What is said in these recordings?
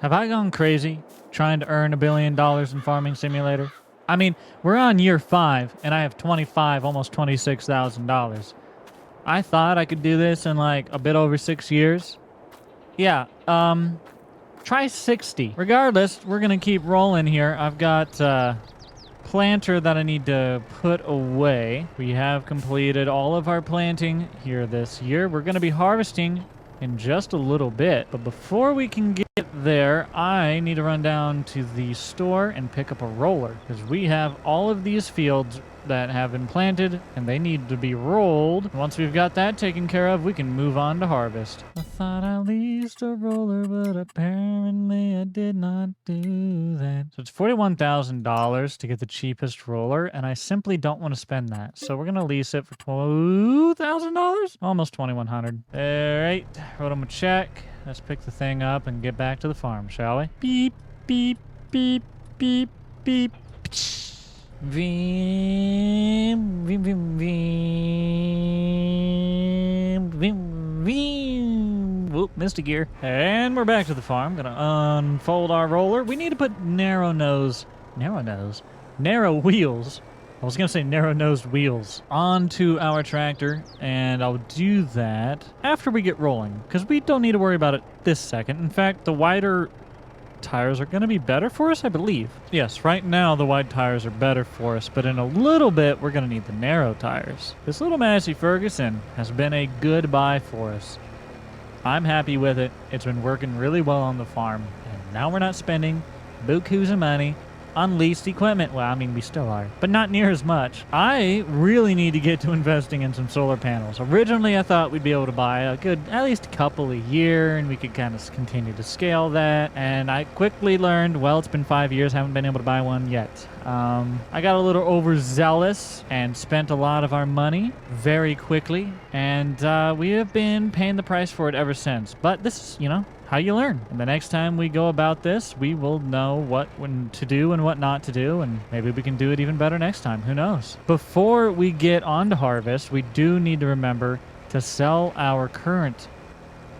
Have I gone crazy trying to earn $1 billion in Farming Simulator? I mean, we're on year 5, and I have almost $26,000. I thought I could do this in like a bit over 6 years. Yeah, try 60. Regardless, we're gonna keep rolling here. I've got planter that I need to put away. We have completed all of our planting here this year. We're gonna be harvesting in just a little bit, but before we can get there, I need to run down to the store and pick up a roller, because we have all of these fields that have been planted and they need to be rolled. Once we've got that taken care of, we can move on to harvest. I thought I leased a roller, but apparently I did not do that. So it's $41,000 to get the cheapest roller, and I simply don't want to spend that. So we're gonna lease it for $2,000? Almost $2,100. All right, wrote them a check. Let's pick the thing up and get back to the farm, shall we? Beep, beep, beep, beep, beep. Vim, vim, vim, vim, vim, vim. Whoop, missed a gear. And we're back to the farm. Gonna unfold our roller. We need to put narrow wheels. I was gonna say narrow-nosed wheels onto our tractor, and I'll do that after we get rolling, because we don't need to worry about it this second. In fact, the wider tires are going to be better for us, I believe. Yes, right now the wide tires are better for us, but in a little bit we're going to need the narrow tires. This little Massey Ferguson has been a good buy for us. I'm happy with it. It's been working really well on the farm, and now we're not spending bukus of money on leased equipment. Well, I mean, we still are, but not near as much. I really need to get to investing in some solar panels. Originally, I thought we'd be able to buy a good, at least a couple a year, and we could kind of continue to scale that. And I quickly learned, well, it's been 5 years, haven't been able to buy one yet. I got a little overzealous and spent a lot of our money very quickly, and we have been paying the price for it ever since. But this is, how you learn. And the next time we go about this, we will know what to do and what not to do, and maybe we can do it even better next time. Who knows? Before we get on to harvest, we do need to remember to sell our current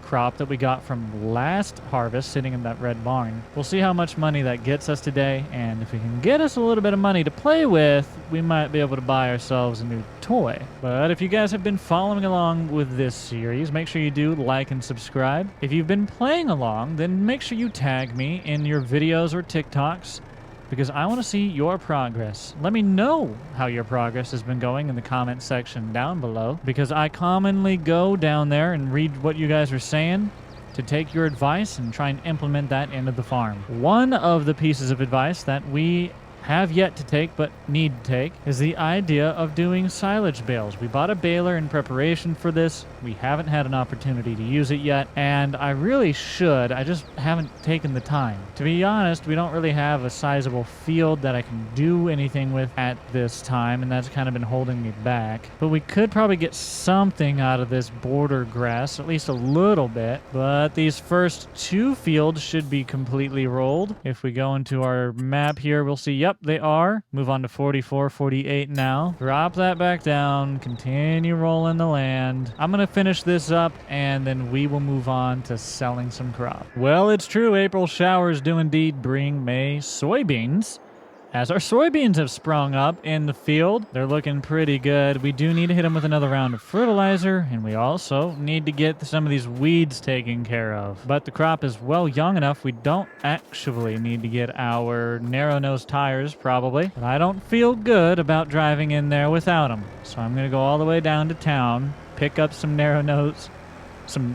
crop that we got from last harvest sitting in that red barn. We'll see how much money that gets us today, and if we can get us a little bit of money to play with, we might be able to buy ourselves a new toy. But if you guys have been following along with this series, make sure you do like and subscribe. If you've been playing along, then make sure you tag me in your videos or TikToks, because I want to see your progress. Let me know how your progress has been going in the comment section down below, because I commonly go down there and read what you guys are saying to take your advice and try and implement that into the farm. One of the pieces of advice that we have yet to take but need to take is the idea of doing silage bales. We bought a baler in preparation for this. We haven't had an opportunity to use it yet, and I really should. I just haven't taken the time. To be honest, we don't really have a sizable field that I can do anything with at this time, and that's kind of been holding me back. But we could probably get something out of this border grass, at least a little bit. But these first 2 fields should be completely rolled. If we go into our map here, we'll see, yep, they are. Move on to 44, 48 now. Drop that back down. Continue rolling the land. I'm going to finish this up, and then we will move on to selling some crop. Well, it's true. April showers do indeed bring May soybeans, as our soybeans have sprung up in the field. They're looking pretty good. We do need to hit them with another round of fertilizer, and we also need to get some of these weeds taken care of. But the crop is well young enough, we don't actually need to get our narrow-nosed tires, probably. But I don't feel good about driving in there without them. So I'm going to go all the way down to town, pick up some narrow-nose...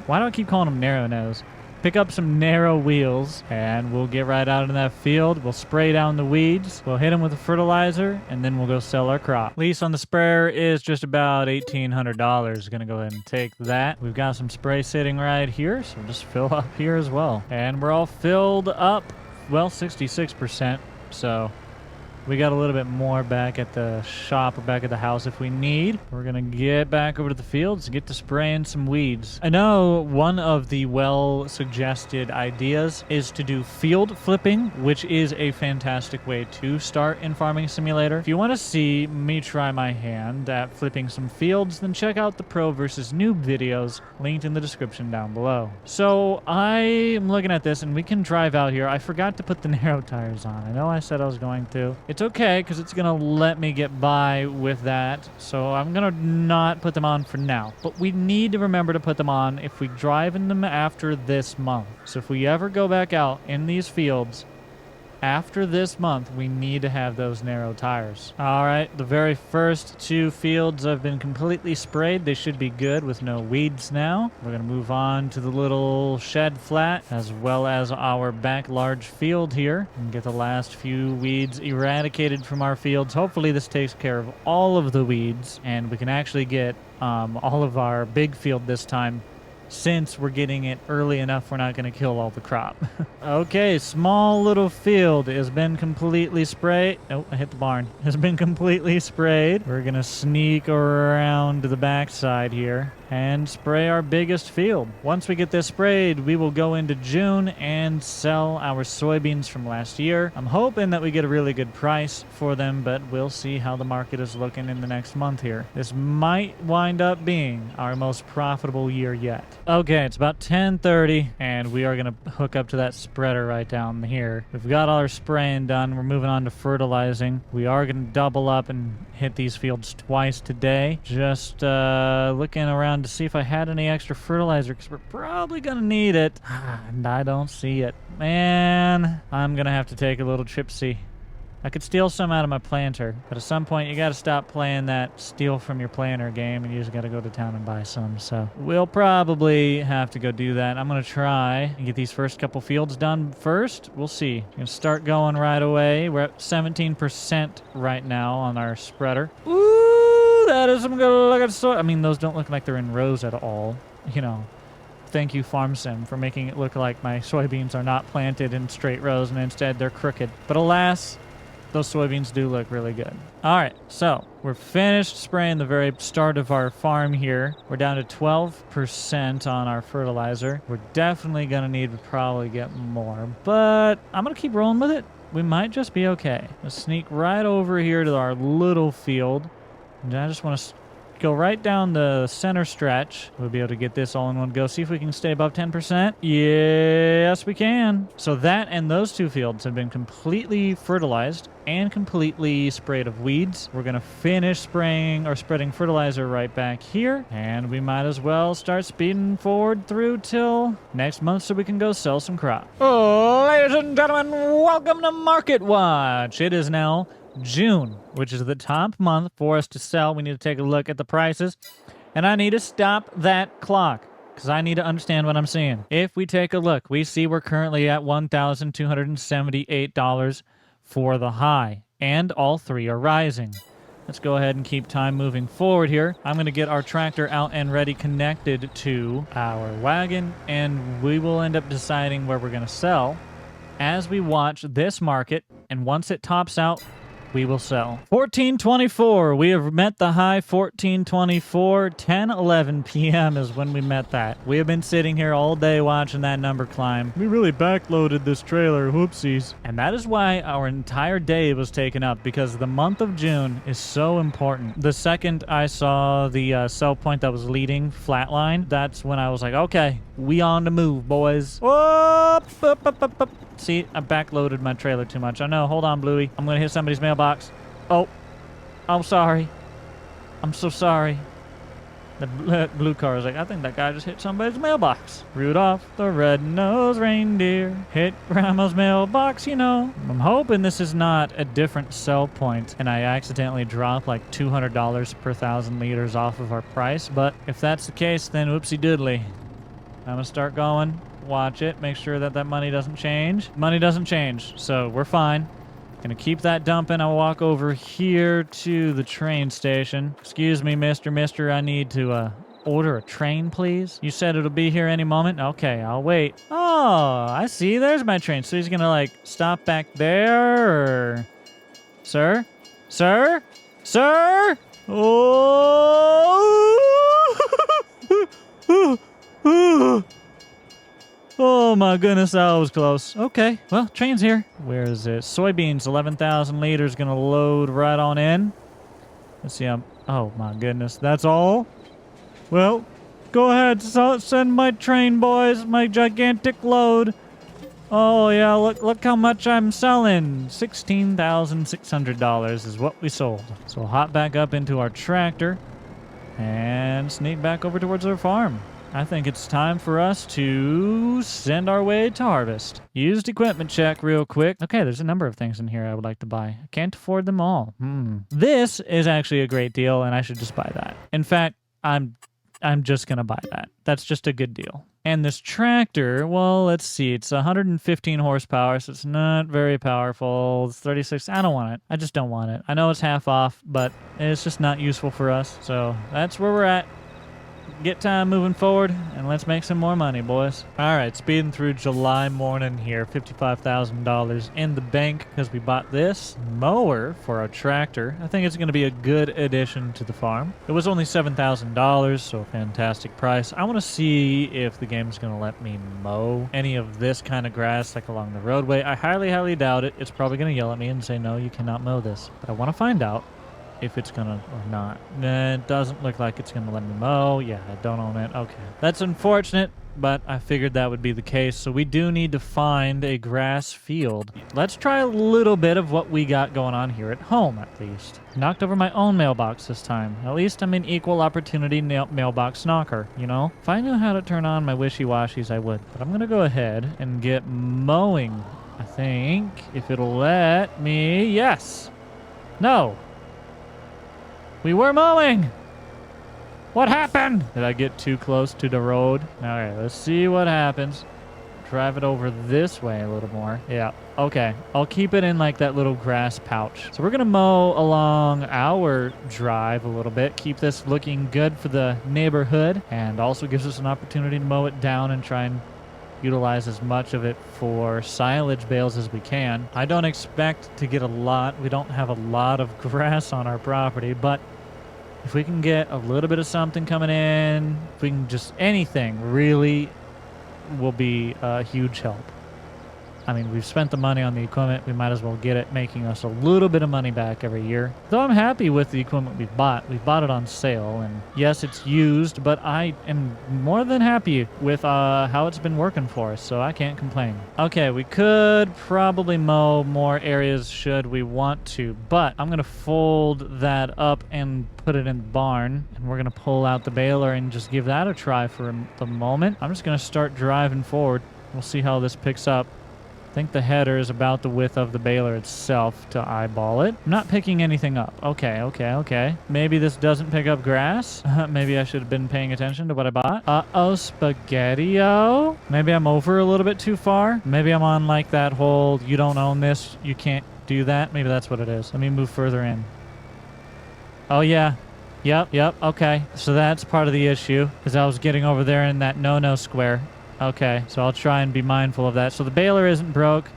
Why do I keep calling them narrow-nose? Pick up some narrow wheels, and we'll get right out in that field. We'll spray down the weeds. We'll hit them with the fertilizer, and then we'll go sell our crop. Lease on the sprayer is just about $1,800. Gonna go ahead and take that. We've got some spray sitting right here, so just fill up here as well. And we're all filled up, well, 66%. So We got a little bit more back at the shop or back at the house if we need. We're gonna get back over to the fields and get to spraying some weeds. I know one of the well-suggested ideas is to do field flipping, which is a fantastic way to start in Farming Simulator. If you want to see me try my hand at flipping some fields, then check out the Pro versus Noob videos linked in the description down below. So I am looking at this and we can drive out here. I forgot to put the narrow tires on. I know I said I was going to. It's okay because it's going to let me get by with that. So I'm going to not put them on for now. But we need to remember to put them on if we drive in them after this month. So if we ever go back out in these fields after this month, we need to have those narrow tires. All right, the very first two fields have been completely sprayed. They should be good with no weeds now. We're going to move on to the little shed flat as well as our back large field here and get the last few weeds eradicated from our fields. Hopefully this takes care of all of the weeds and we can actually get all of our big field this time. Since we're getting it early enough, we're not going to kill all the crop. Okay, small little field has been completely sprayed. Oh, I hit the barn. Has been completely sprayed. We're going to sneak around to the backside here and spray our biggest field. Once we get this sprayed, we will go into June and sell our soybeans from last year. I'm hoping that we get a really good price for them, but we'll see how the market is looking in the next month here. This might wind up being our most profitable year yet. Okay, it's about 10:30, and we are going to hook up to that spreader right down here. We've got all our spraying done. We're moving on to fertilizing. We are going to double up and hit these fields twice today. Just looking around to see if I had any extra fertilizer, because we're probably going to need it. And I don't see it. Man, I'm going to have to take a little trip-see. I could steal some out of my planter, but at some point you got to stop playing that steal from your planter game and you just got to go to town and buy some. So we'll probably have to go do that. I'm going to try and get these first couple fields done first. We'll see. I'm going to start going right away. We're at 17% right now on our spreader. Ooh, that is some good looking soy. I mean, those don't look like they're in rows at all. You know, thank you, FarmSim, for making it look like my soybeans are not planted in straight rows and instead they're crooked. But alas, those soybeans do look really good. All right, so we're finished spraying the very start of our farm here. We're down to 12% on our fertilizer. We're definitely going to need to probably get more, but I'm going to keep rolling with it. We might just be okay. Let's sneak right over here to our little field. And I just want to go right down the center stretch. We'll be able to get this all in one go. See if we can stay above 10%. Yes, we can. So that and those two fields have been completely fertilized and completely sprayed of weeds. We're going to finish spraying or spreading fertilizer right back here. And we might as well start speeding forward through till next month so we can go sell some crop. Oh, ladies and gentlemen, welcome to Market Watch. It is now June, which is the top month for us to sell. We need to take a look at the prices, and I need to stop that clock because I need to understand what I'm seeing. If we take a look, we see we're currently at $1,278 for the high, and all three are rising. Let's go ahead and keep time moving forward here. I'm going to get our tractor out and ready connected to our wagon, and we will end up deciding where we're going to sell as we watch this market, and once it tops out, we will sell. 1424. We have met the high 1424. 10:11 p.m. is when we met that. We have been sitting here all day watching that number climb. We really backloaded this trailer. Whoopsies. And that is why our entire day was taken up, because the month of June is so important. The second I saw the sell point that was leading flatline, that's when I was like, okay, we on the move, boys. Whoop, up, up, up, up. See, I backloaded my trailer too much. I know. Hold on, Bluey. I'm going to hit somebody's mailbox. Oh, I'm sorry. I'm so sorry. The blue car is like, I think that guy just hit somebody's mailbox. Rudolph the red-nosed reindeer hit Grandma's mailbox, you know. I'm hoping this is not a different sell point and I accidentally drop like $200 per 1,000 liters off of our price. But if that's the case, then whoopsie doodly. I'm going to start going. Watch it. Make sure that that money doesn't change. Money doesn't change, so we're fine. Gonna keep that dumping. I'll walk over here to the train station. Excuse me, mister. I need to order a train, please. You said it'll be here any moment? Okay, I'll wait. Oh, I see. There's my train. So he's gonna like stop back there or Sir? Sir? Sir? Oh! Oh my goodness, that was close. Okay, well, train's here. Where is it? Soybeans, 11,000 liters, gonna load right on in. Let's see, oh my goodness, that's all? Well, go ahead, send my train, boys, my gigantic load. Oh yeah, look how much I'm selling. $16,600 is what we sold. So we'll hop back up into our tractor and sneak back over towards our farm. I think it's time for us to send our way to harvest. Used equipment check real quick. Okay, there's a number of things in here I would like to buy. I can't afford them all. This is actually a great deal, and I should just buy that. In fact, I'm just gonna buy that. That's just a good deal. And this tractor, well, let's see. It's 115 horsepower, so it's not very powerful. It's 36. I don't want it. I just don't want it. I know it's half off, but it's just not useful for us. So that's where we're at. Get time moving forward, and let's make some more money, boys. All right, speeding through July morning here. $55,000 in the bank because we bought this mower for our tractor. I think it's going to be a good addition to the farm. It was only $7,000, so a fantastic price. I want to see if the game's going to let me mow any of this kind of grass like along the roadway. I highly, highly doubt it. It's probably going to yell at me and say, no, you cannot mow this. But I want to find out if it's gonna or not. It doesn't look like it's gonna let me mow. Yeah, I don't own it. Okay. That's unfortunate, but I figured that would be the case. So we do need to find a grass field. Let's try a little bit of what we got going on here at home, at least. Knocked over my own mailbox this time. At least I'm an equal opportunity mailbox knocker, you know? If I knew how to turn on my wishy-washies, I would. But I'm gonna go ahead and get mowing, I think. If it'll let me. Yes. No. We were mowing! What happened? Did I get too close to the road? Alright, let's see what happens. Drive it over this way a little more. Yeah, okay. I'll keep it in like that little grass pouch. So we're gonna mow along our drive a little bit. Keep this looking good for the neighborhood. And also gives us an opportunity to mow it down and try and utilize as much of it for silage bales as we can. I don't expect to get a lot. We don't have a lot of grass on our property, but if we can get a little bit of something coming in, if we can just anything really will be a huge help. I mean, we've spent the money on the equipment. We might as well get it, making us a little bit of money back every year. Though I'm happy with the equipment we've bought. We've bought it on sale, and yes, it's used, but I am more than happy with how it's been working for us, so I can't complain. Okay, we could probably mow more areas should we want to, but I'm going to fold that up and put it in the barn, and we're going to pull out the baler and just give that a try for the moment. I'm just going to start driving forward. We'll see how this picks up. I think the header is about the width of the baler itself to eyeball it. I'm not picking anything up. Okay. Maybe this doesn't pick up grass. Maybe I should have been paying attention to what I bought. Uh-oh, spaghetti-o. Maybe I'm over a little bit too far. Maybe I'm on like that whole, you don't own this, you can't do that. Maybe that's what it is. Let me move further in. Oh, yeah. Yep, okay. So that's part of the issue, because I was getting over there in that no-no square. Okay, so I'll try and be mindful of that. So the baler isn't broke.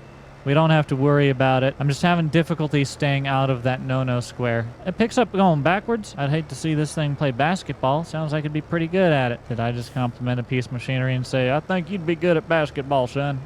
We don't have to worry about it. I'm just having difficulty staying out of that no-no square. It picks up going backwards. I'd hate to see this thing play basketball. Sounds like it'd be pretty good at it. Did I just compliment a piece of machinery and say, I think you'd be good at basketball, son?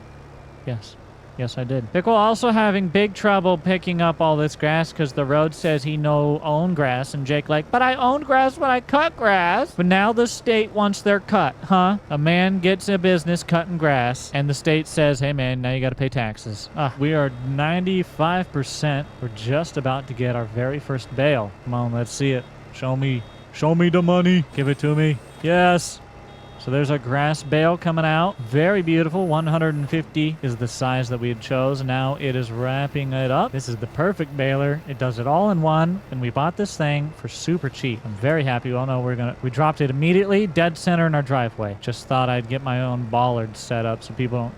Yes. Yes, I did. Pickle also having big trouble picking up all this grass because the road says he no own grass. And Jake like, but I own grass when I cut grass. But now the state wants their cut, huh? A man gets a business cutting grass and the state says, hey man, now you got to pay taxes. We are 95%. We're just about to get our very first bale. Come on, let's see it. Show me the money. Give it to me. Yes. So there's our grass bale coming out. Very beautiful. 150 is the size that we had chose. Now it is wrapping it up. This is the perfect baler. It does it all in one. And we bought this thing for super cheap. I'm very happy. Oh no, we dropped it immediately dead center in our driveway. Just thought I'd get my own bollard set up so people don't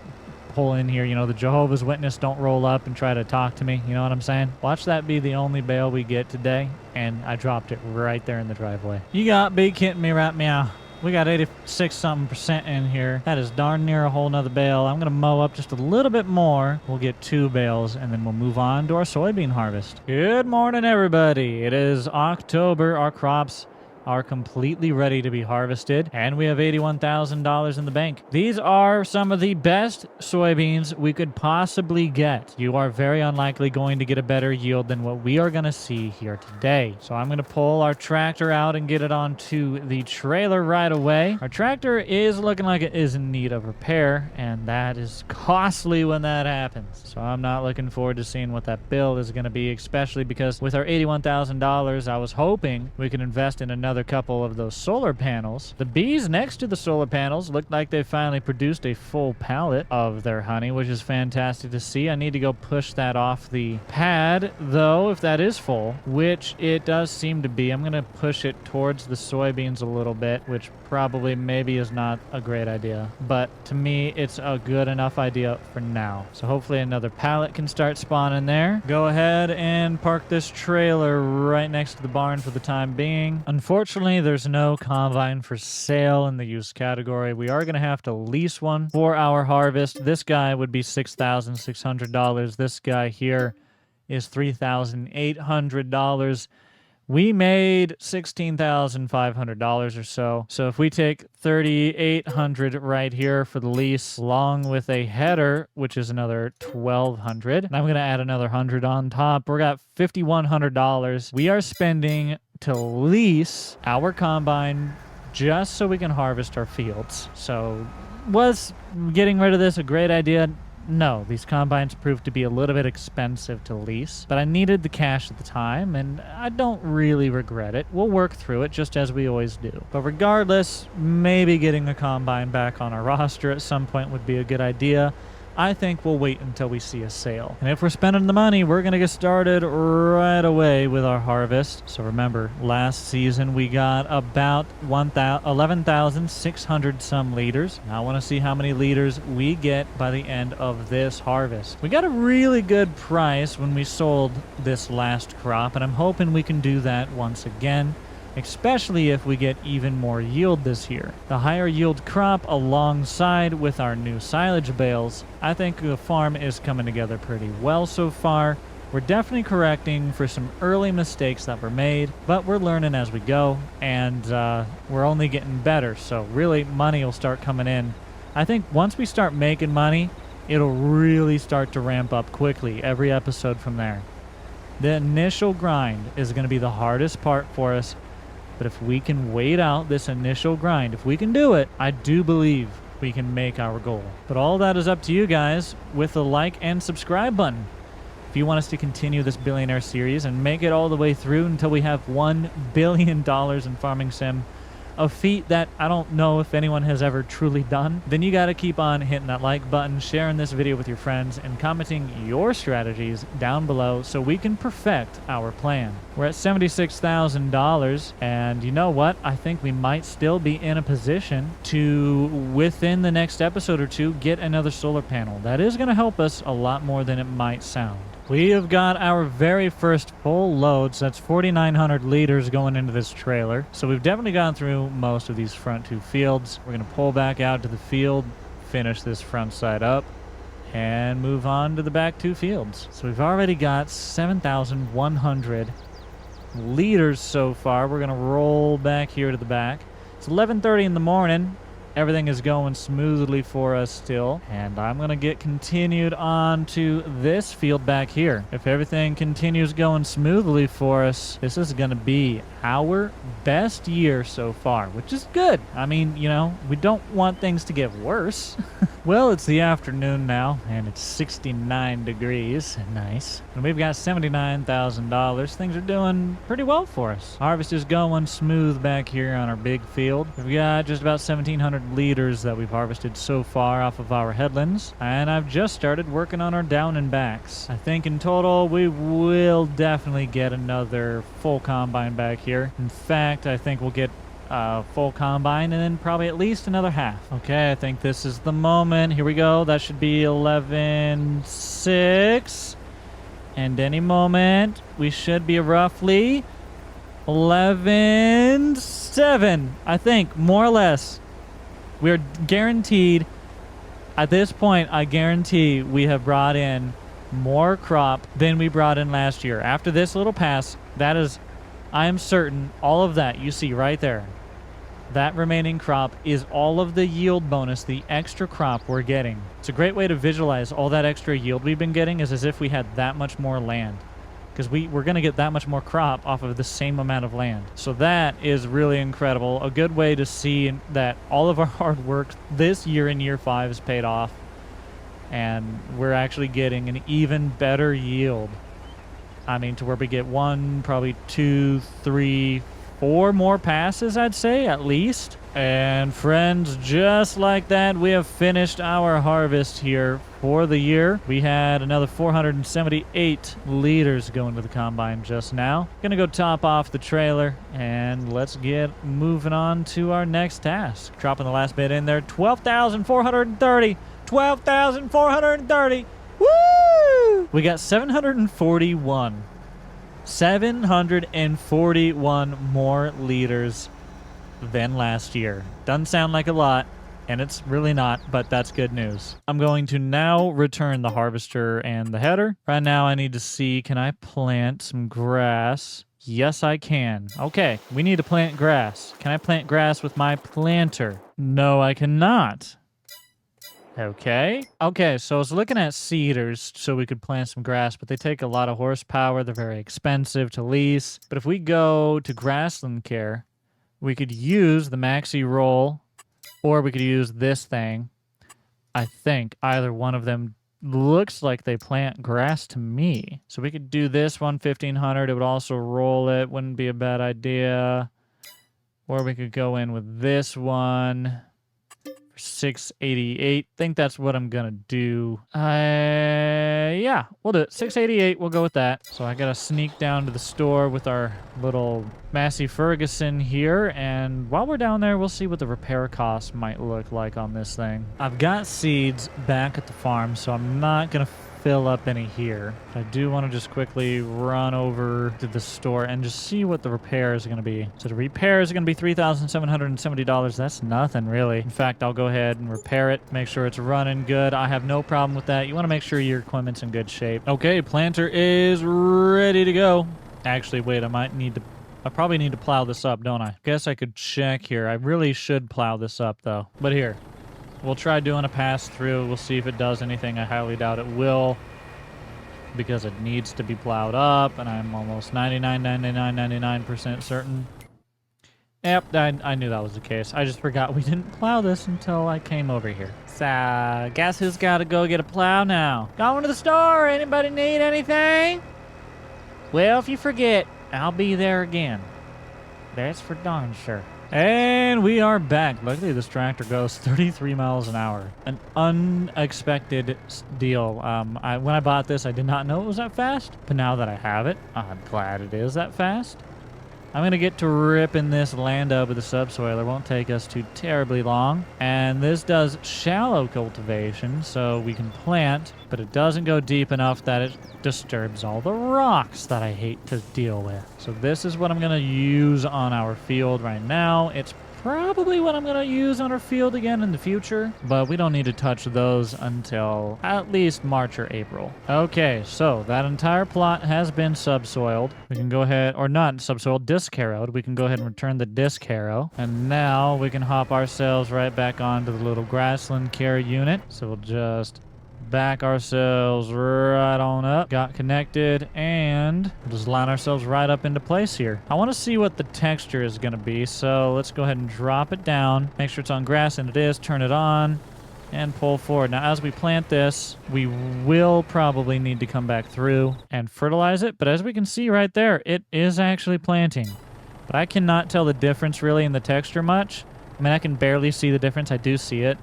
pull in here. You know, the Jehovah's Witness don't roll up and try to talk to me. You know what I'm saying? Watch that be the only bale we get today. And I dropped it right there in the driveway. You got big hitting me right meow. We got 86 something percent in here. That is darn near a whole nother bale. I'm gonna mow up just a little bit more. We'll get 2 bales and then we'll move on to our soybean harvest. Good morning, everybody. It is October. Our crops are completely ready to be harvested, and we have $81,000 in the bank. These are some of the best soybeans we could possibly get. You are very unlikely going to get a better yield than what we are going to see here today. So I'm going to pull our tractor out and get it onto the trailer right away. Our tractor is looking like it is in need of repair, and that is costly when that happens. So I'm not looking forward to seeing what that bill is going to be, especially because with our $81,000, I was hoping we could invest in another couple of those solar panels. The bees next to the solar panels looked like they finally produced a full pallet of their honey, which is fantastic to see. I need to go push that off the pad, though, if that is full, which it does seem to be. I'm going to push it towards the soybeans a little bit, which probably maybe is not a great idea, but to me it's a good enough idea for now. So hopefully another pallet can start spawning there. Go ahead and park this trailer right next to the barn for the time being. Unfortunately, there's no combine for sale in the used category. We are going to have to lease one for our harvest. This guy would be $6,600. This guy here is $3,800. We made $16,500 or so. So if we take $3,800 right here for the lease, along with a header, which is another $1,200, and I'm going to add another 100 on top, we're got $5,100 we are spending to lease our combine just so we can harvest our fields. So was getting rid of this a great idea? No, these combines proved to be a little bit expensive to lease, but I needed the cash at the time, and I don't really regret it. We'll work through it just as we always do. But regardless, maybe getting the combine back on our roster at some point would be a good idea. I think we'll wait until we see a sale. And if we're spending the money, we're going to get started right away with our harvest. So remember, last season we got about 11,600 some liters. Now I want to see how many liters we get by the end of this harvest. We got a really good price when we sold this last crop, and I'm hoping we can do that once again, especially if we get even more yield this year. The higher yield crop alongside with our new silage bales, I think the farm is coming together pretty well so far. We're definitely correcting for some early mistakes that were made, but we're learning as we go, and we're only getting better, so really money will start coming in. I think once we start making money, it'll really start to ramp up quickly every episode from there. The initial grind is going to be the hardest part for us, but if we can wait out this initial grind, if we can do it, I do believe we can make our goal. But all that is up to you guys with the like and subscribe button. If you want us to continue this billionaire series and make it all the way through until we have $1 billion in farming sim, a feat that I don't know if anyone has ever truly done, then you got to keep on hitting that like button, sharing this video with your friends, and commenting your strategies down below so we can perfect our plan. We're at $76,000, and you know what? I think we might still be in a position to, within the next episode or two, get another solar panel. That is going to help us a lot more than it might sound. We have got our very first full load, so that's 4,900 liters going into this trailer. So we've definitely gone through most of these front 2 fields. We're going to pull back out to the field, finish this front side up, and move on to the back 2 fields. So we've already got 7,100 liters so far. We're going to roll back here to the back. It's 11:30 in the morning. Everything is going smoothly for us still, and I'm going to get continued on to this field back here. If everything continues going smoothly for us, this is going to be our best year so far, which is good. I mean, you know, we don't want things to get worse. Well, it's the afternoon now, and it's 69 degrees. Nice. And we've got $79,000. Things are doing pretty well for us. Harvest is going smooth back here on our big field. We've got just about 1,700 liters that we've harvested so far off of our headlands, and I've just started working on our down and backs. I think in total we will definitely get another full combine back here. In fact, I think we'll get full combine and then probably at least another half. Okay, I think this is the moment. Here we go. That should be 11.6, and any moment we should be roughly 11, 7, I think, more or less. We're guaranteed, at this point, I guarantee we have brought in more crop than we brought in last year. After this little pass, that is, I am certain, all of that you see right there. That remaining crop is all of the yield bonus, the extra crop we're getting. It's a great way to visualize all that extra yield we've been getting is as if we had that much more land. Because we're going to get that much more crop off of the same amount of land. So that is really incredible. A good way to see that all of our hard work this year in year 5 is paid off. And we're actually getting an even better yield. I mean, to where we get 1, probably 2, 3, 4 more passes, I'd say, at least. And friends, just like that, we have finished our harvest here for the year. We had another 478 liters going to the combine just now. Gonna go top off the trailer, and let's get moving on to our next task. Dropping the last bit in there, 12,430. 12,430. Woo! We got 741. 741 more liters than last year. Doesn't sound like a lot, and it's really not, but that's good news. I'm going to now return the harvester and the header. Right now I need to see, can I plant some grass? Yes, I can. Okay, we need to plant grass. Can I plant grass with my planter? No, I cannot. Okay, so I was looking at seeders so we could plant some grass, but they take a lot of horsepower. They're very expensive to lease. But if we go to grassland care, we could use the maxi roll, or we could use this thing. I think either one of them looks like they plant grass to me. So we could do this one, 1,500. It would also roll it. Wouldn't be a bad idea. Or we could go in with this one. 688. Think that's what I'm gonna do. Yeah, we'll do it. 688, we'll go with that. So I gotta sneak down to the store with our little Massey Ferguson here, and while we're down there, we'll see what the repair costs might look like on this thing. I've got seeds back at the farm, so I'm not gonna fill up any here. I do want to just quickly run over to the store and just see what the repair is going to be. So the repair is going to be $3,770. That's nothing, really. In fact, I'll go ahead and repair it, make sure it's running good. I have no problem with that. You want to make sure your equipment's in good shape. Okay, planter is ready to go. Actually, wait, I probably need to plow this up, don't I? Guess I could check here. I really should plow this up, though. But here. We'll try doing a pass-through. We'll see if it does anything. I highly doubt it will, because it needs to be plowed up, and I'm almost 99% certain. Yep, I knew that was the case. I just forgot we didn't plow this until I came over here. So, guess who's got to go get a plow now? Going to the store. Anybody need anything? Well, if you forget, I'll be there again. That's for darn sure. And we are back. Luckily, this tractor goes 33 miles an hour. An unexpected deal. When I bought this, I did not know it was that fast. But now that I have it, I'm glad it is that fast. I'm going to get to ripping this land up with the subsoiler. Won't take us too terribly long. And this does shallow cultivation, so we can plant, but it doesn't go deep enough that it disturbs all the rocks that I hate to deal with. So this is what I'm going to use on our field right now. It's probably what I'm going to use on our field again in the future, but we don't need to touch those until at least March or April. Okay, so that entire plot has been subsoiled. We can go ahead, or not subsoiled, disc harrowed. We can go ahead and return the disc harrow, and now we can hop ourselves right back onto the little grassland care unit. So we'll just back ourselves right on up, got connected, and we'll just line ourselves right up into place here. I want to see what the texture is going to be, so let's go ahead and drop it down, make sure it's on grass, and it is, turn it on, and pull forward. Now, as we plant this, we will probably need to come back through and fertilize it, but as we can see right there, it is actually planting. But I cannot tell the difference really in the texture much. I mean, I can barely see the difference. I do see it.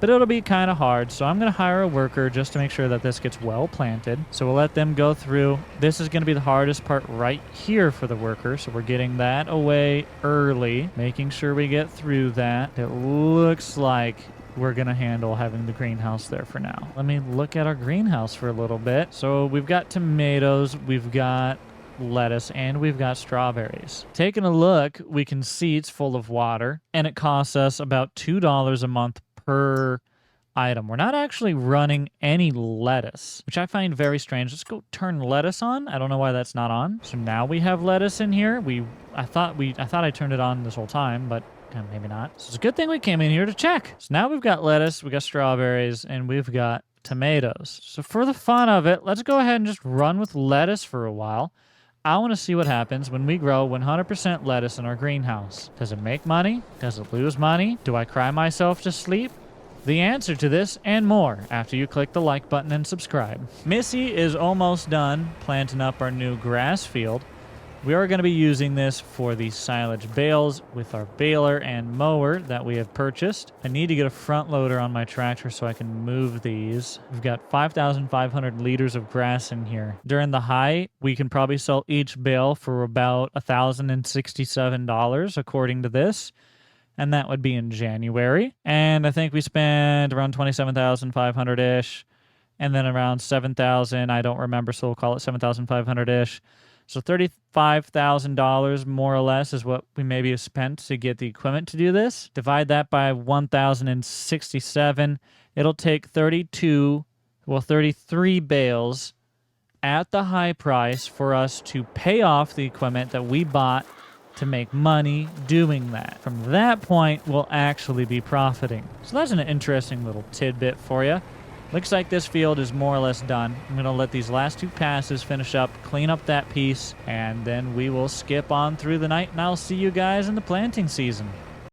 But it'll be kind of hard, so I'm going to hire a worker just to make sure that this gets well planted. So we'll let them go through. This is going to be the hardest part right here for the worker, so we're getting that away early, making sure we get through that. It looks like we're going to handle having the greenhouse there for now. Let me look at our greenhouse for a little bit. So we've got tomatoes, we've got lettuce and we've got strawberries. Taking a look, we can see it's full of water and it costs us about $2 a month per item. We're not actually running any lettuce, which I find very strange. Let's go turn lettuce on. I don't know why that's not on. So now we have lettuce in here. I thought I turned it on this whole time, but maybe not. So it's a good thing we came in here to check. So now we've got lettuce, we got strawberries, and we've got tomatoes. So for the fun of it, let's go ahead and just run with lettuce for a while. I want to see what happens when we grow 100% lettuce in our greenhouse. Does it make money? Does it lose money? Do I cry myself to sleep? The answer to this and more after you click the like button and subscribe. Missy is almost done planting up our new grass field. We are going to be using this for the silage bales with our baler and mower that we have purchased. I need to get a front loader on my tractor so I can move these. We've got 5,500 liters of grass in here. During the high, we can probably sell each bale for about $1,067 according to this. And that would be in January. And I think we spent around 27,500-ish. And then around 7,000, I don't remember, so we'll call it 7,500-ish. So $35,000 more or less is what we maybe have spent to get the equipment to do this. Divide that by 1,067. It'll take 33 bales at the high price for us to pay off the equipment that we bought to make money doing that. From that point, we'll actually be profiting. So that's an interesting little tidbit for you. Looks like this field is more or less done. I'm going to let these last two passes finish up, clean up that piece, and then we will skip on through the night, and I'll see you guys in the planting season.